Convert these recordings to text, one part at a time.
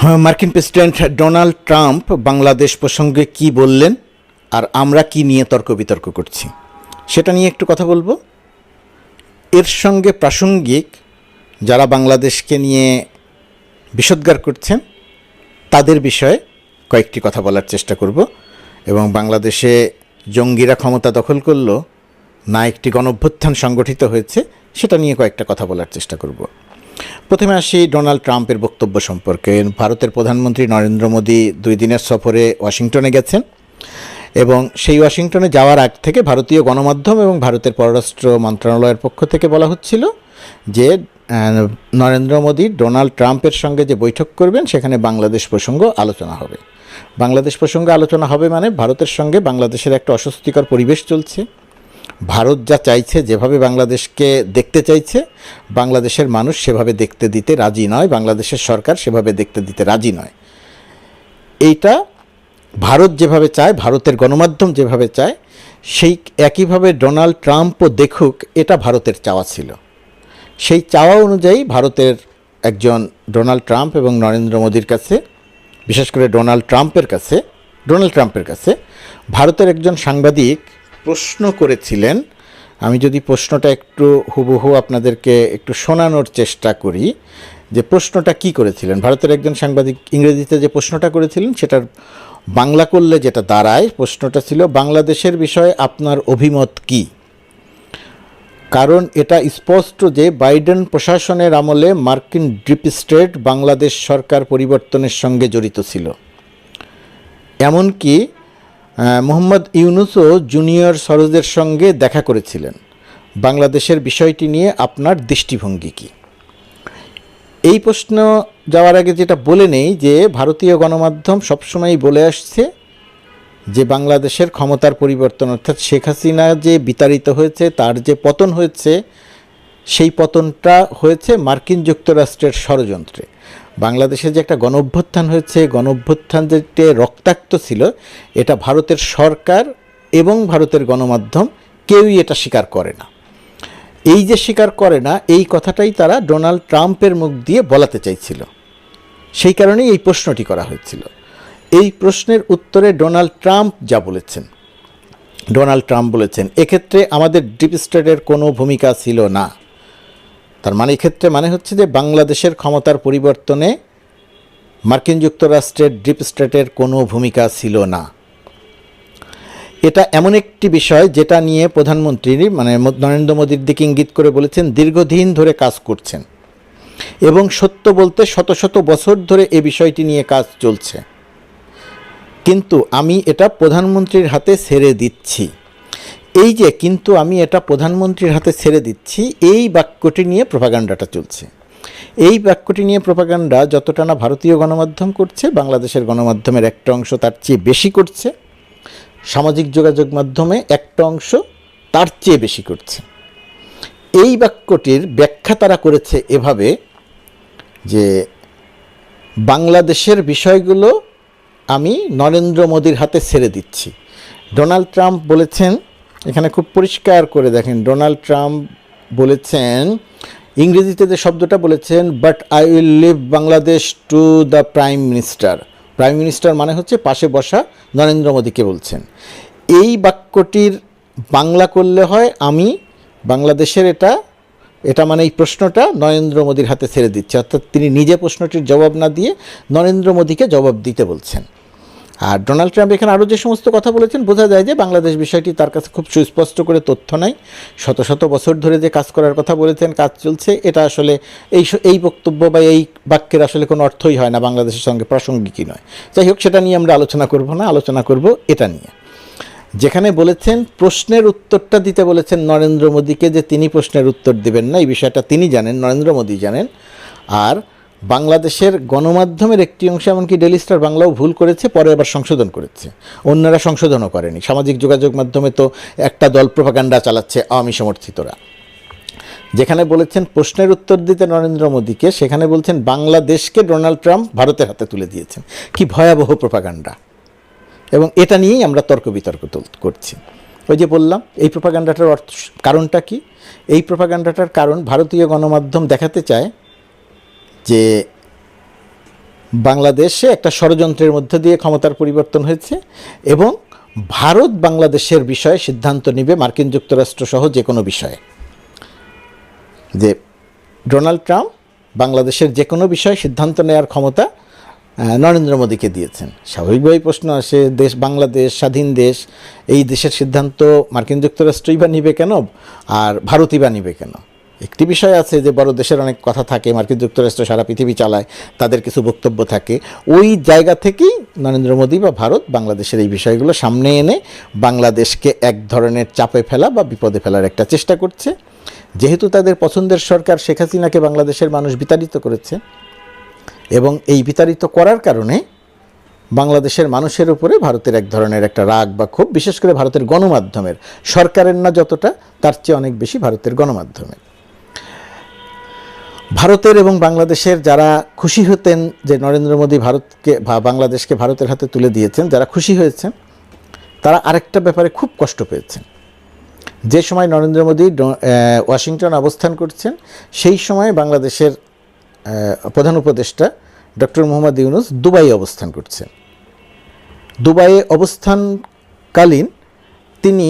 হ্যাঁ, মার্কিন president Donald Trump Bangladesh প্রসঙ্গে কি বললেন আর আমরা কি নিয়ে তর্ক বিতর্ক করছি সেটা নিয়ে একটু কথা বলবো। এর সঙ্গে প্রাসঙ্গিক যারা বাংলাদেশকে নিয়ে বিষোদ্গার করছেন তাদের বিষয়ে কয়েকটি কথা বলার চেষ্টা করব এবং বাংলাদেশে জঙ্গিরা ক্ষমতা দখল করলো না একটি গণঅভ্যুত্থান সংগঠিত হয়েছে সেটা নিয়ে কয়েকটা কথা বলার চেষ্টা করব। প্রথমে আসি ডোনাল্ড ট্রাম্পের বক্তব্য সম্পর্কে। ভারতের প্রধানমন্ত্রী নরেন্দ্র মোদী 2 দিনের সফরে ওয়াশিংটনে গেছেন এবং সেই ওয়াশিংটনে যাওয়ার আগ থেকে ভারতীয় গণমাধ্যম এবং ভারতের পররাষ্ট্র মন্ত্রণালয়ের পক্ষ থেকে বলা হচ্ছিল যে নরেন্দ্র মোদী ডোনাল্ড ট্রাম্পের সঙ্গে যে বৈঠক করবেন সেখানে বাংলাদেশ প্রসঙ্গ আলোচনা হবে। বাংলাদেশ প্রসঙ্গে আলোচনা হবে মানে ভারতের সঙ্গে বাংলাদেশের একটা অস্বস্তিকর পরিবেশ চলছে। ভারত যা চাইছে, যেভাবে বাংলাদেশকে দেখতে চাইছে, বাংলাদেশের মানুষ সেভাবে দেখতে দিতে রাজি নয়, বাংলাদেশের সরকার সেভাবে দেখতে দিতে রাজি নয়। এইটা ভারত যেভাবে চায়, ভারতের গণমাধ্যম যেভাবে চায়, সেই একইভাবে ডোনাল্ড ট্রাম্পও দেখুক, এটা ভারতের চাওয়া ছিল। সেই চাওয়া অনুযায়ী ভারতের একজন ডোনাল্ড ট্রাম্প এবং নরেন্দ্র মোদীর কাছে, বিশেষ করে ডোনাল্ড ট্রাম্পের কাছে ভারতের একজন সাংবাদিক প্রশ্ন করেছিলেন। আমি যদি প্রশ্নটা একটু হুবহু আপনাদেরকে একটু শোনানোর চেষ্টা করি যে প্রশ্নটা কি করেছিলেন। ভারতের একজন সাংবাদিক ইংরেজিতে যে প্রশ্নটা করেছিলেন সেটার বাংলা করলে যেটা দাঁড়ায়, প্রশ্নটা ছিল বাংলাদেশের বিষয়ে আপনার অভিমত কী। কারণ এটা স্পষ্ট যে বাইডেন প্রশাসনের আমলে মার্কিন ডিপ স্টেট বাংলাদেশ সরকার পরিবর্তনের সঙ্গে জড়িত ছিল। এমনকি মোহাম্মদ ইউনুসও জুনিয়র সরোজের সঙ্গে দেখা করেছিলেন। বাংলাদেশের বিষয়টি নিয়ে আপনার দৃষ্টিভঙ্গি কী? এই প্রশ্ন যাওয়ার আগে যেটা বলে নেই যে ভারতীয় গণমাধ্যম সবসময়ই বলে আসছে যে বাংলাদেশের ক্ষমতার পরিবর্তন, অর্থাৎ শেখ হাসিনা যে বিতাড়িত হয়েছে, তার যে পতন হয়েছে, সেই পতনটা হয়েছে মার্কিন যুক্তরাষ্ট্রের ষড়যন্ত্রে। বাংলাদেশে যে একটা গণঅভ্যুত্থান হয়েছে, গণঅভ্যুত্থান যে রক্তাক্ত ছিল, এটা ভারতের সরকার এবং ভারতের গণমাধ্যম কেউই এটা স্বীকার করে না। এই যে স্বীকার করে না, এই কথাটাই তারা ডোনাল্ড ট্রাম্পের মুখ দিয়ে বলাতে চাইছিল। সেই কারণেই এই প্রশ্নটি করা হয়েছিল। এই প্রশ্নের উত্তরে ডোনাল্ড ট্রাম্প বলেছেন এক্ষেত্রে আমাদের ডিপ স্টেটের কোনো ভূমিকা ছিল না। তার মানে এক্ষেত্রে মানে হচ্ছে যে বাংলাদেশের ক্ষমতার পরিবর্তনে মার্কিন যুক্তরাষ্ট্রের ডিপ স্টেটের কোনো ভূমিকা ছিল না। এটা এমন একটি বিষয় যেটা নিয়ে প্রধানমন্ত্রী নরেন্দ্র মোদীর দিকে ইঙ্গিত করে বলেছেন দীর্ঘদিন ধরে কাজ করছেন এবং সত্য বলতে শত শত বছর ধরে এই বিষয়টি নিয়ে কাজ চলছে, কিন্তু আমি এটা প্রধানমন্ত্রীর হাতে ছেড়ে দিচ্ছি। এই যে কিন্তু আমি এটা প্রধানমন্ত্রীর হাতে ছেড়ে দিচ্ছি, এই বাক্যটি নিয়ে প্রোপাগান্ডাটা চলছে। এই বাক্যটি নিয়ে প্রোপাগান্ডা যতটা না ভারতীয় গণমাধ্যম করছে, বাংলাদেশের গণমাধ্যমের একটা অংশ তার চেয়ে বেশি করছে, সামাজিক যোগাযোগ মাধ্যমে একটা অংশ তার চেয়ে বেশি করছে। এই বাক্যটির ব্যাখ্যা তারা করেছে এভাবে যে বাংলাদেশের বিষয়গুলো আমি নরেন্দ্র মোদীর হাতে ছেড়ে দিচ্ছি। ডোনাল্ড ট্রাম্প বলেছেন, এখানে খুব পরিষ্কার করে দেখেন, ডোনাল্ড ট্রাম্প বলেছেন, ইংরেজিতে যে শব্দটা বলেছেন, but I will leave Bangladesh to the prime minister. Prime minister মানে হচ্ছে পাশে বসা নরেন্দ্র মোদীকে বলছেন। এই বাক্যটির বাংলা করলে হয় আমি বাংলাদেশের এটা মানে এই প্রশ্নটা নরেন্দ্র মোদীর হাতে ছেড়ে দিচ্ছে, অর্থাৎ তিনি নিজে প্রশ্নটির জবাব না দিয়ে নরেন্দ্র মোদীকে জবাব দিতে বলছেন। আর ডোনাল্ড ট্রাম্প এখানে আরও যে সমস্ত কথা বলেছেন, বোঝা যায় যে বাংলাদেশ বিষয়টি তার কাছে খুব সুস্পষ্ট করে তথ্য নাই। শত শত বছর ধরে যে কাজ করার কথা বলেছেন, কাজ চলছে, এটা আসলে এই বক্তব্য বা এই বাক্যের আসলে কোনো অর্থই হয় না, বাংলাদেশের সঙ্গে প্রাসঙ্গিকই নয়। যাই হোক, সেটা নিয়ে আমরা আলোচনা করব না, আলোচনা করব এটা নিয়ে। যেখানে বলেছেন প্রশ্নের উত্তরটা দিতে বলেছেন নরেন্দ্র মোদীকে, যে তিনি প্রশ্নের উত্তর দেবেন না, এই বিষয়টা তিনি জানেন, নরেন্দ্র মোদী জানেন। আর বাংলাদেশের গণমাধ্যমের একটি অংশ, এমনকি ডেইলি স্টার বাংলাও ভুল করেছে, পরে আবার সংশোধন করেছে, অন্যরা সংশোধনও করেনি। সামাজিক যোগাযোগ মাধ্যমে তো একটা দল প্রোপাগান্ডা চালাচ্ছে, আওয়ামী সমর্থিতরা। যেখানে বলেছেন প্রশ্নের উত্তর দিতে নরেন্দ্র মোদীকে, সেখানে বলছেন বাংলাদেশকে ডোনাল্ড ট্রাম্প ভারতের হাতে তুলে দিয়েছেন। কি ভয়াবহ প্রোপাগান্ডা! এবং এটা নিয়েই আমরা তর্ক বিতর্ক করছি। ওই যে বললাম, এই প্রোপাগান্ডাটার কারণটা কি? এই প্রোপাগান্ডাটার কারণ ভারতীয় গণমাধ্যম দেখাতে চায় যে বাংলাদেশে একটা ষড়যন্ত্রের মধ্য দিয়ে ক্ষমতার পরিবর্তন হয়েছে এবং ভারত বাংলাদেশের বিষয়ে সিদ্ধান্ত নেবে মার্কিন যুক্তরাষ্ট্র সহ যে কোনো বিষয়ে। যে ডোনাল্ড ট্রাম্প বাংলাদেশের যে কোনো বিষয়ে সিদ্ধান্ত নেওয়ার ক্ষমতা নরেন্দ্র মোদীকে দিয়েছেন। স্বাভাবিকভাবেই প্রশ্ন আসে, দেশ বাংলাদেশ স্বাধীন দেশ, এই দেশের সিদ্ধান্ত মার্কিন যুক্তরাষ্ট্রই বা নিবে কেন আর ভারতই বা নিবে কেন? একটি বিষয় আছে যে বড় দেশের অনেক কথা থাকে, মার্কিন যুক্তরাষ্ট্র সারা পৃথিবী চালায়, তাদের কিছু বক্তব্য থাকে, ওই জায়গা থেকেই নরেন্দ্র মোদী বা ভারত বাংলাদেশের এই বিষয়গুলো সামনে এনে বাংলাদেশকে এক ধরনের চাপে ফেলা বা বিপদে ফেলার একটা চেষ্টা করছে। যেহেতু তাদের পছন্দের সরকার শেখ হাসিনাকে বাংলাদেশের মানুষ বিতাড়িত করেছে এবং এই বিতাড়িত করার কারণে বাংলাদেশের মানুষের উপরে ভারতের এক ধরনের একটা রাগ বা ক্ষোভ, বিশেষ করে ভারতের গণমাধ্যমের, সরকারের না যতটা, তার চেয়ে অনেক বেশি ভারতের গণমাধ্যমের। ভারতের এবং বাংলাদেশের যারা খুশি হতেন যে নরেন্দ্র মোদী ভারতকে বা বাংলাদেশকে ভারতের হাতে তুলে দিয়েছেন, যারা খুশি হয়েছেন, তারা আরেকটা ব্যাপারে খুব কষ্ট পেয়েছেন। যে সময় নরেন্দ্র মোদী ওয়াশিংটন অবস্থান করছেন, সেই সময় বাংলাদেশের প্রধান উপদেষ্টা ডক্টর মোহাম্মদ ইউনূস দুবাইয়ে অবস্থান করছেন। দুবাইয়ে অবস্থানকালীন তিনি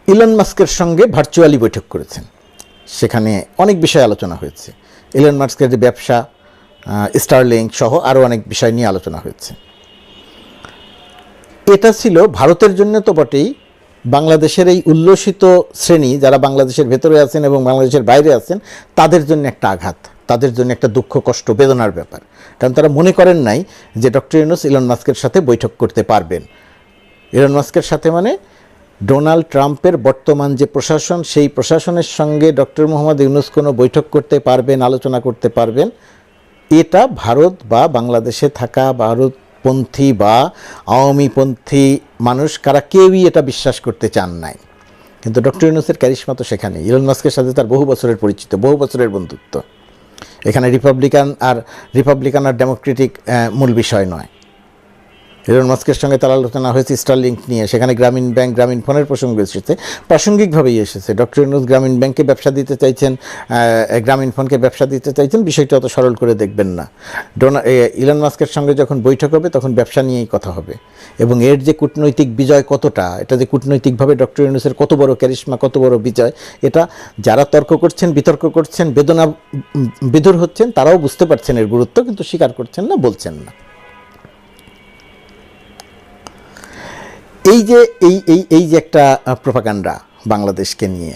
ইলন মাস্কের সঙ্গে ভার্চুয়ালি বৈঠক করেছেন। সেখানে অনেক বিষয় আলোচনা হয়েছে। ইলন মাস্কের যে ব্যবসা, স্টারলিংক সহ আরও অনেক বিষয় নিয়ে আলোচনা হয়েছে। এটা ছিল ভারতের জন্য তো বটেই, বাংলাদেশের এই উল্লসিত শ্রেণী যারা বাংলাদেশের ভেতরে আছেন এবং বাংলাদেশের বাইরে আছেন, তাদের জন্য একটা আঘাত, তাদের জন্য একটা দুঃখ, কষ্ট, বেদনার ব্যাপার। কারণ তারা মনে করেন নাই যে ডক্টর ইউনূস ইলন মাস্কের সাথে বৈঠক করতে পারবেন। ইলন মাস্কের সাথে মানে ডোনাল্ড ট্রাম্পের বর্তমান যে প্রশাসন, সেই প্রশাসনের সঙ্গে ডক্টর মোহাম্মদ ইউনূস কোনো বৈঠক করতে পারবেন, আলোচনা করতে পারবেন, এটা ভারত বা বাংলাদেশে থাকা ভারতপন্থী বা আওয়ামীপন্থী মানুষ কারা কেউই এটা বিশ্বাস করতে চান নাই। কিন্তু ডক্টর ইউনূসের ক্যারিশমা তো সেখানে। ইলন মাস্কের সাথে তার বহু বছরের পরিচিত, বহু বছরের বন্ধুত্ব। এখানে রিপাবলিকান আর ডেমোক্রেটিক মূল বিষয় নয়। ইলন মাস্কের সঙ্গে তার আলোচনা হয়েছে স্টারলিংক নিয়ে, সেখানে গ্রামীণ ব্যাংক, গ্রামীণ ফোনের প্রসঙ্গ এসেছে, প্রাসঙ্গিকভাবেই এসেছে। ডক্টর ইউনূস গ্রামীণ ব্যাংকে ব্যবসা দিতে চাইছেন, গ্রামীণ ফোনকে ব্যবসা দিতে চাইছেন, বিষয়টা অত সরল করে দেখবেন না। ইলন মাস্কের সঙ্গে যখন বৈঠক হবে তখন ব্যবসা নিয়েই কথা হবে এবং এর যে কূটনৈতিক বিজয় কতটা, এটা যে কূটনৈতিকভাবে ডক্টর ইউনূসের কত বড় ক্যারিশমা, কত বড় বিজয়, এটা যারা তর্ক করছেন, বিতর্ক করছেন, বেদনা বিধুর হচ্ছেন, তারাও বুঝতে পারছেন এর গুরুত্ব, কিন্তু স্বীকার করছেন না, বলছেন না। এই যে এই যে একটা প্রোপাগান্ডা বাংলাদেশকে নিয়ে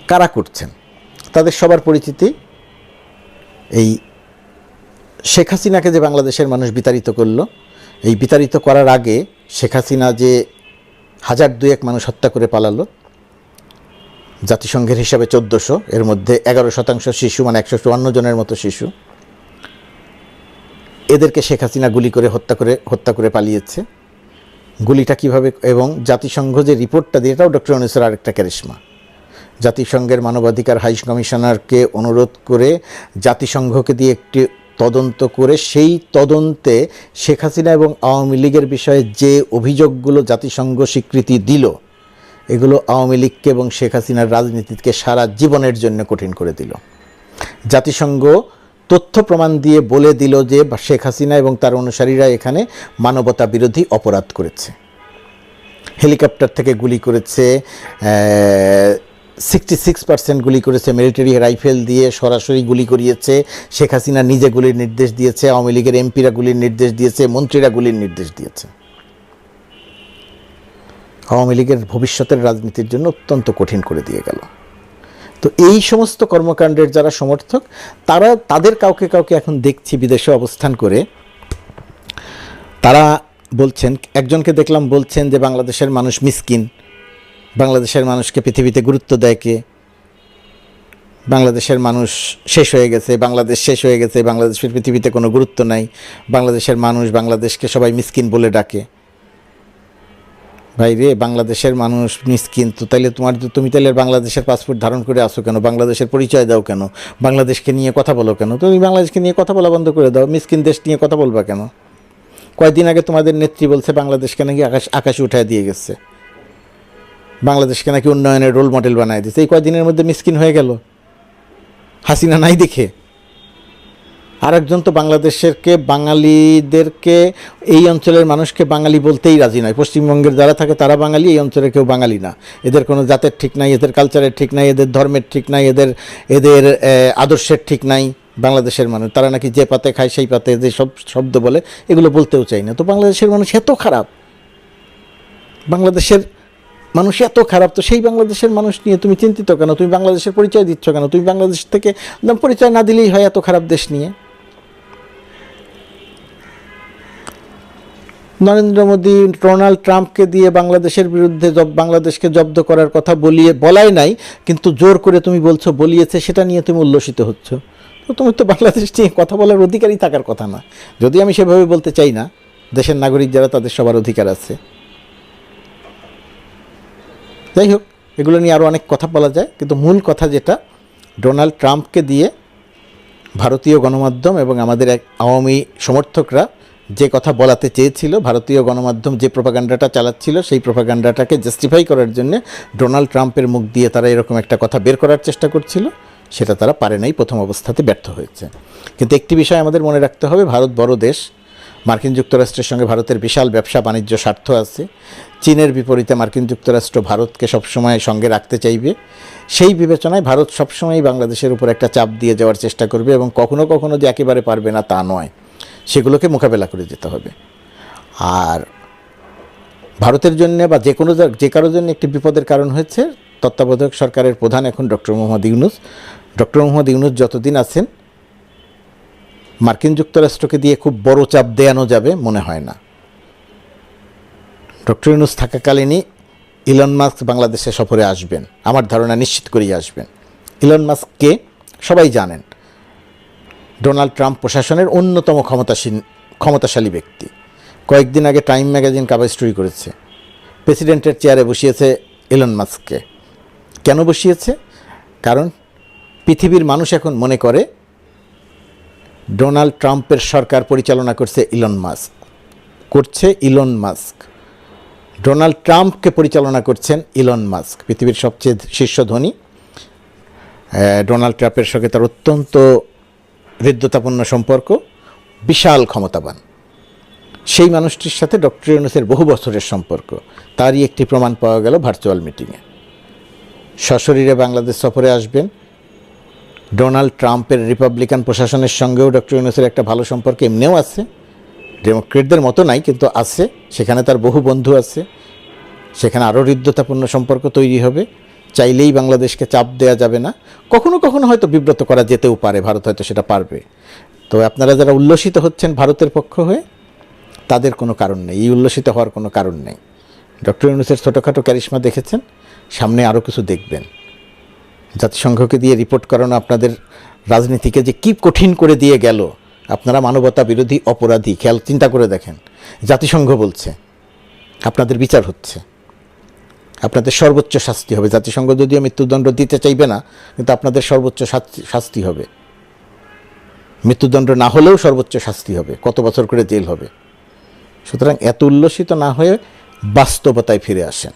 কারা করছেন, তাদের সবার পরিচিতি। এই শেখ হাসিনাকে যে বাংলাদেশের মানুষ বিতাড়িত করলো, এই বিতাড়িত করার আগে শেখ হাসিনা যে 1002 মানুষ হত্যা করে পালালো, জাতিসংঘের হিসাবে 1400, এর মধ্যে 11% শিশু, মানে 154 জনের মতো শিশু, এদেরকে শেখ হাসিনা গুলি করে হত্যা করে পালিয়েছে। গুলিটা কীভাবে, এবং জাতিসংঘ যে রিপোর্টটা দিয়ে, এটাও ডক্টর ইউনূসের আরেকটা ক্যারিশমা। জাতিসংঘের মানবাধিকার হাই কমিশনারকে অনুরোধ করে জাতিসংঘকে দিয়ে একটি তদন্ত করে, সেই তদন্তে শেখ হাসিনা এবং আওয়ামী লীগের বিষয়ে যে অভিযোগগুলো জাতিসংঘ স্বীকৃতি দিল, এগুলো আওয়ামী লীগকে এবং শেখ হাসিনার রাজনীতিকে সারা জীবনের জন্য কঠিন করে দিল। জাতিসংঘ তথ্য প্রমাণ দিয়ে বলে দিল যে শেখ হাসিনা এবং তার অনুসারীরা এখানে মানবতা বিরোধী অপরাধ করেছে। হেলিকপ্টার থেকে গুলি করেছে, 66% গুলি করেছে, মিলিটারি রাইফেল দিয়ে সরাসরি গুলি করিয়েছে, শেখ হাসিনা নিজে গুলির নির্দেশ দিয়েছে, আওয়ামী লীগের এমপিরা গুলির নির্দেশ দিয়েছে, মন্ত্রীরা গুলির নির্দেশ দিয়েছে। আওয়ামী লীগের ভবিষ্যতের রাজনীতির জন্য অত্যন্ত কঠিন করে দিয়ে গেল। তো এই সমস্ত কর্মকাণ্ডের যারা সমর্থক, তাদের কাউকে এখন দেখছি বিদেশে অবস্থান করে, তারা বলছেন, একজনকে দেখলাম বলছেন যে বাংলাদেশের মানুষ মিসকিন, বাংলাদেশের মানুষকে পৃথিবীতে গুরুত্ব দেয় কে, বাংলাদেশের মানুষ শেষ হয়ে গেছে, বাংলাদেশ শেষ হয়ে গেছে, বাংলাদেশের পৃথিবীতে কোনো গুরুত্ব নাই, বাংলাদেশের মানুষ, বাংলাদেশকে সবাই মিসকিন বলে ডাকে। ভাই রে, বাংলাদেশের মানুষ মিসকিন তো তাইলে তুমি তাইলে বাংলাদেশের পাসপোর্ট ধারণ করে আসো কেন? বাংলাদেশের পরিচয় দাও কেন? বাংলাদেশকে নিয়ে কথা বলো কেন? তুমি বাংলাদেশকে নিয়ে কথা বলা বন্ধ করে দাও, মিসকিন দেশ নিয়ে কথা বলবা কেন? কয়েকদিন আগে তোমাদের নেত্রী বলছে বাংলাদেশকে নাকি আকাশে উঠায় দিয়ে গেছে, বাংলাদেশকে নাকি উন্নয়নের রোল মডেল বানায় দিচ্ছে। এই কয়েকদিনের মধ্যে মিসকিন হয়ে গেল হাসিনা নাই দেখে। আরেকজন তো বাঙালিদেরকে, এই অঞ্চলের মানুষকে বাঙালি বলতেই রাজি নয়। পশ্চিমবঙ্গের যারা থাকে তারা বাঙালি, এই অঞ্চলের কেউ বাঙালি না। এদের কোনো জাতের ঠিক নাই, এদের কালচারের ঠিক নাই, এদের ধর্মের ঠিক নাই, এদের আদর্শের ঠিক নাই। বাংলাদেশের মানুষ তারা নাকি যে পাতে খায় সেই পাতে যে সব শব্দ বলে, এগুলো বলতেও চাই না। তো বাংলাদেশের মানুষ এত খারাপ, বাংলাদেশের মানুষ এত খারাপ, তো সেই বাংলাদেশের মানুষ নিয়ে তুমি চিন্তিত কেন? তুমি বাংলাদেশের পরিচয় দিচ্ছ কেন? তুমি বাংলাদেশ থেকে পরিচয় না দিলেই হয় এত খারাপ দেশ নিয়ে। নরেন্দ্র মোদী ডোনাল্ড ট্রাম্পকে দিয়ে বাংলাদেশের বিরুদ্ধে বাংলাদেশকে জব্দ করার কথা বলাই নাই, কিন্তু জোর করে তুমি বলছো বলিয়েছে, সেটা নিয়ে তুমি উল্লসিত হচ্ছ। তো তুমি তো বাংলাদেশ নিয়ে কথা বলার অধিকারই থাকার কথা না। যদি আমি সেভাবে বলতে চাই না, দেশের নাগরিক যারা তাদের সবার অধিকার আছে। যাই হোক, এগুলো নিয়ে আরও অনেক কথা বলা যায়, কিন্তু মূল কথা যেটা, ডোনাল্ড ট্রাম্পকে দিয়ে ভারতীয় গণমাধ্যম এবং আমাদের এক আওয়ামী সমর্থকরা যে কথা বলাতে চেয়েছিল, ভারতীয় গণমাধ্যম যে প্রোপাগান্ডাটা চালাচ্ছিল, সেই প্রোপাগান্ডাটাকে জাস্টিফাই করার জন্য ডোনাল্ড ট্রাম্পের মুখ দিয়ে তারা এরকম একটা কথা বের করার চেষ্টা করছিল। সেটা তারা পারে নাই, প্রথম অবস্থাতে ব্যর্থ হয়েছে। কিন্তু একটি বিষয় আমাদের মনে রাখতে হবে, ভারত বড় দেশ, মার্কিন যুক্তরাষ্ট্রের সঙ্গে ভারতের বিশাল ব্যবসা বাণিজ্য স্বার্থ আছে। চীনের বিপরীতে মার্কিন যুক্তরাষ্ট্র ভারতকে সবসময় সঙ্গে রাখতে চাইবে। সেই বিবেচনায় ভারত সবসময়ই বাংলাদেশের উপর একটা চাপ দিয়ে যাওয়ার চেষ্টা করবে, এবং কখনো কখনো যে একেবারে পারবে না তা নয়, সেগুলোকে মোকাবেলা করে যেতে হবে। আর ভারতের জন্য বা যে কারোর জন্য একটি বিপদের কারণ হয়েছে তত্ত্বাবধায়ক সরকারের প্রধান এখন ডক্টর মোহাম্মদ ইউনূস। ডক্টর মোহাম্মদ ইউনূস যতদিন আছেন, মার্কিন যুক্তরাষ্ট্রকে দিয়ে খুব বড় চাপ দেয়ানো যাবে মনে হয় না। ডক্টর ইউনূস থাকাকালীনই ইলন মাস্ক বাংলাদেশে সফরে আসবেন, আমার ধারণা নিশ্চিত করেই আসবেন। ইলন মাস্ককে সবাই জানেন, ডোনাল্ড ট্রাম্প প্রশাসনের অন্যতম ক্ষমতাশালী ব্যক্তি। কয়েকদিন আগে টাইম ম্যাগাজিন কাভার স্টোরি করেছে, প্রেসিডেন্টের চেয়ারে বসিয়েছে ইলন মাস্ককে। কেন বসিয়েছে? কারণ পৃথিবীর মানুষ এখন মনে করে ডোনাল্ড ট্রাম্পের সরকার পরিচালনা করছে ইলন মাস্ক। ডোনাল্ড ট্রাম্পকে পরিচালনা করছেন ইলন মাস্ক, পৃথিবীর সবচেয়ে শীর্ষ ধনী। ডোনাল্ড ট্রাম্পের সঙ্গে তার অত্যন্ত হৃদ্যতাপূর্ণ সম্পর্ক, বিশাল ক্ষমতাবান। সেই মানুষটির সাথে ডক্টর ইউনূসের বহু বছরের সম্পর্ক, তারই একটি প্রমাণ পাওয়া গেল ভার্চুয়াল মিটিংয়ে। সশরীরে বাংলাদেশ সফরে আসবেন। ডোনাল্ড ট্রাম্পের রিপাবলিকান প্রশাসনের সঙ্গেও ডক্টর ইউনূসের একটা ভালো সম্পর্ক এমনিও আছে, ডেমোক্রেটদের মতো নাই কিন্তু আছে। সেখানে তার বহু বন্ধু আছে, সেখানে আরও হৃদ্যতাপূর্ণ সম্পর্ক তৈরি হবে। চাইলেই বাংলাদেশকে চাপ দেওয়া যাবে না। কখনো কখনো হয়তো বিব্রত করা যেতেও পারে, ভারত হয়তো সেটা পারবে। তো আপনারা যারা উল্লসিত হচ্ছেন ভারতের পক্ষ হয়ে, তাদের কোনো কারণ নেই, এই উল্লসিত হওয়ার কোনো কারণ নেই। ডক্টর ইউনূসের ছোটোখাটো ক্যারিশমা দেখেছেন, সামনে আরও কিছু দেখবেন। জাতিসংঘকে দিয়ে রিপোর্ট করানো আপনাদের রাজনীতিকে যে কী কঠিন করে দিয়ে গেল। আপনারা মানবতা বিরোধী অপরাধী, চিন্তা করে দেখেন। জাতিসংঘ বলছে আপনাদের বিচার হচ্ছে, আপনাদের সর্বোচ্চ শাস্তি হবে। জাতিসংঘ যদিও মৃত্যুদণ্ড দিতে চাইবে না, কিন্তু আপনাদের সর্বোচ্চ শাস্তি হবে। মৃত্যুদণ্ড না হলেও সর্বোচ্চ শাস্তি হবে, কত বছর করে জেল হবে। সুতরাং এত উল্লসিত না হয়ে বাস্তবতায় ফিরে আসেন।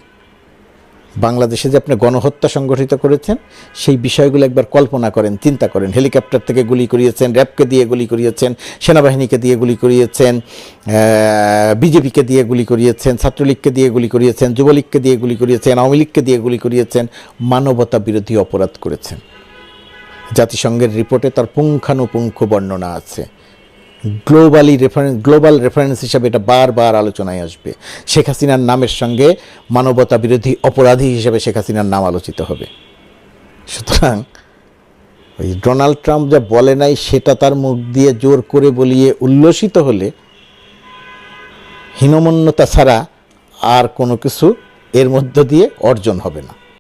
বাংলাদেশে যে আপনি গণহত্যা সংগঠিত করেছেন, সেই বিষয়গুলো একবার কল্পনা করেন, চিন্তা করেন। হেলিকপ্টার থেকে গুলি করিয়েছেন, র্যাবকে দিয়ে গুলি করিয়েছেন, সেনাবাহিনীকে দিয়ে গুলি করিয়েছেন, বিজেপিকে দিয়ে গুলি করিয়েছেন, ছাত্রলীগকে দিয়ে গুলি করিয়েছেন, যুবলীগকে দিয়ে গুলি করিয়েছেন, আওয়ামী লীগকে দিয়ে গুলি করিয়েছেন। মানবতা বিরোধী অপরাধ করেছেন। জাতিসংঘের রিপোর্টে তার পুঙ্খানুপুঙ্খ বর্ণনা আছে। গ্লোবাল রেফারেন্স হিসাবে এটা বারবার আলোচনায় আসবে। শেখ হাসিনার নামের সঙ্গে মানবতা বিরোধী অপরাধী হিসেবে শেখ হাসিনার নাম আলোচিত হবে। সুতরাং ওই ডোনাল্ড ট্রাম্প যা বলে নাই, সেটা তার মুখ দিয়ে জোর করে বলিয়ে উল্লসিত হলে হীনমন্যতা ছাড়া আর কোনো কিছু এর মধ্য দিয়ে অর্জন হবে না।